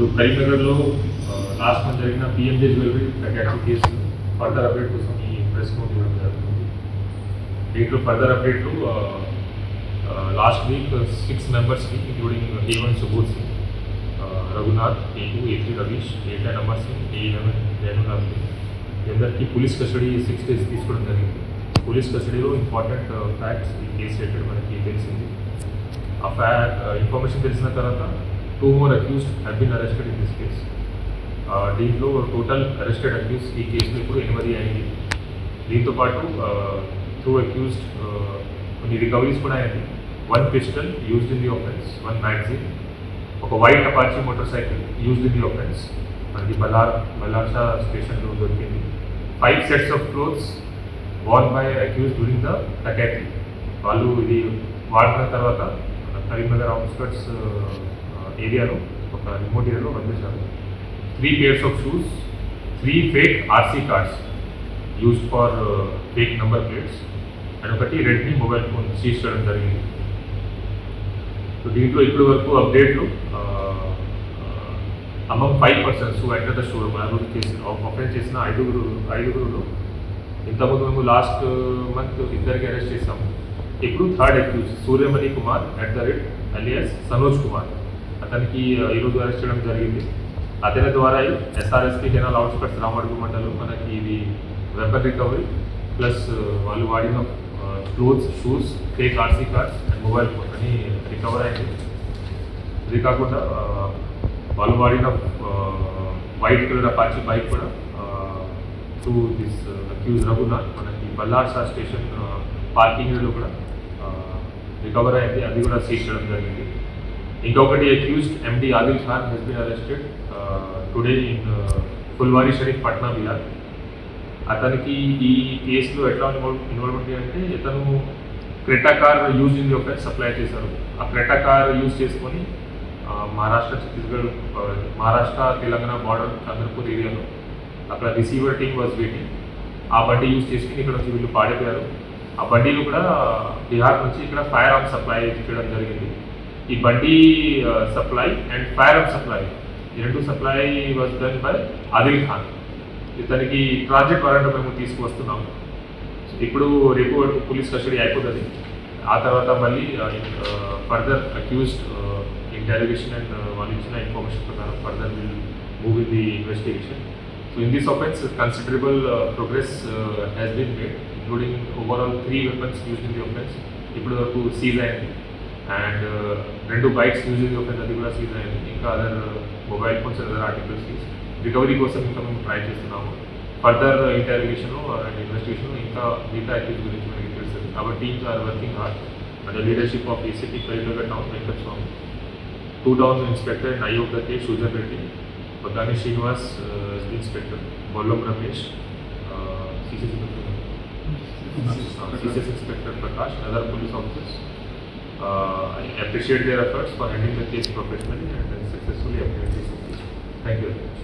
ఇప్పుడు కరీంనగర్లో last month జరిగిన పిఎంజే జ్యువెలరీ డకాటీ కేసు ఫర్దర్ అప్డేట్ కోసం ఈ ప్రెస్ నోట్ ఇవ్వడం జరుగుతుంది. దీంట్లో ఫర్దర్ అప్డేట్లు లాస్ట్ వీక్ 6 మెంబర్స్కి including A1 Subodh Singh, Raghunath, A2 A3 Ravish, A10 Amar Singh, A11 రేణునాథ్ అందరికీ పోలీస్ కస్టడీ 6 days తీసుకోవడం జరిగింది. పోలీస్ కస్టడీలో ఇంపార్టెంట్ ఫ్యాక్ట్స్ ఈ కేసు రిలేటెడ్ మనకి తెలిసింది. ఆ ఇన్ఫర్మేషన్ తెలిసిన తర్వాత 2 more accused have been arrested in this case. దీంట్లో టోటల్ అరెస్టెడ్ అక్యూజ్ ఈ కేసులో ఇప్పుడు 8 అయింది. దీంతో పాటు 2 accused కొన్ని రికవరీస్ కూడా అయింది. 1 pistol used in the offense, 1 magazine, ఒక white Apache motor cycle used in the offence మనకి బల్లార్షా స్టేషన్లో దొరికింది. 5 sets of clothes worn by accused during the డకాటీ. వాళ్ళు ఇది వాడిన తర్వాత కరీంనగర్ అవుట్స్కట్స్ ఏరియాలో ఒక రిమోట్ ఏరియాలో వదిలేశారు. 3 pairs of shoes, 3 fake RC cards used for fake number plates and ఒకటి రెడ్మీ మొబైల్ ఫోన్ సీజ్ చేయడం జరిగింది. సో దీంట్లో ఇప్పటి వరకు అప్డేట్లు among 5 persons who entered the showroom offence చేసిన ఐదుగురులో ఇంతకుముందు మేము లాస్ట్ మంత్ 2 అరెస్ట్ చేసాము. ఇప్పుడు 3rd accused Suryamani Kumar @alias Sanoj Kumar, అతనికి ఈరోజు అరెస్ట్ చేయడం జరిగింది. అతని ద్వారా SRSP కెనాల్ అవుట్స్కట్స్ రామడుగు మండలం మనకి ఇది వెపన్ రికవరీ ప్లస్ వాళ్ళు వాడిన clothes, shoes, fake RC cards and mobile phone అని రికవర్ అయింది. ఇది కాకుండా వాళ్ళు వాడిన వైట్ కలర్ అపాచీ బైక్ కూడా టు దిస్ అక్యూజ్ రఘునాథ్ మనకి బల్లార్షా స్టేషన్ పార్కింగ్లో కూడా రికవర్ అయింది. అది కూడా సీజ్ చేయడం జరిగింది. ఇంకొకటి accused MD Adil Khan has been arrested today in Phulwari Sharif Patna Bihar. అతనికి ఈ కేసులో ఎట్లా ఇన్వాల్వ్మెంట్ అంటే ఇతను Creta car use in the offence supply చేశారు. ఆ క్రెటా కార్ యూజ్ చేసుకొని మహారాష్ట్ర, ఛత్తీస్గఢ్, మహారాష్ట్ర తెలంగాణ బార్డర్ చంద్రపూర్ ఏరియాలో అక్కడ రిసీవర్ టీమ్ వాజ్ వెయిటింగ్. ఆ బండి యూజ్ చేసుకుని ఇక్కడ నుంచి వీళ్ళు పాడిపోయారు. ఆ బండిలో కూడా బీహార్ నుంచి ఇక్కడ ఫైర్ ఆర్మ్ సప్లై చేయడం జరిగింది. ఈ బండి supply and fire arm supply ఈ 2 supply was done by Adil Khan. ఇతనికి ట్రాన్సిట్ వారెంట్ మేము తీసుకువస్తున్నాము. ఇప్పుడు రేపు వరకు పోలీస్ కస్టడీ అయిపోతుంది. ఆ తర్వాత మళ్ళీ ఫర్దర్ అక్యూజ్డ్ ఇంటరాగేషన్ అండ్ వాళ్ళు ఇచ్చిన ఇన్ఫర్మేషన్ ప్రకారం further will move in the investigation. So in this offence considerable progress has been made, including overall 3 weapons used in the offence ఇప్పుడు వరకు సీజ్ అయింది. And 2 bikes use in the offence అది కూడా seize అయింది. ఇంకా other mobile phones, other articles seize. Recovery కోసం ఇంకా మేము ట్రై చేస్తున్నాము. ఫర్దర్ ఇంటరాగేషన్ అండ్ ఇన్వెస్టిగేషన్ ఇంకా మిగతా యాక్టివిటీస్ గురించి మనకి తెలుస్తుంది. Our teams are working hard under leadership of ACP Karimnagar town Venkataswamy, 2 towns inspector and IO of the case Shujan Reddy, Bagani Srinivas inspector, Bollam Ramesh, CCS Inspector Prakash, and other police officers. I appreciate their efforts for handling the case professionally and successfully apprehending this case. Thank you very much.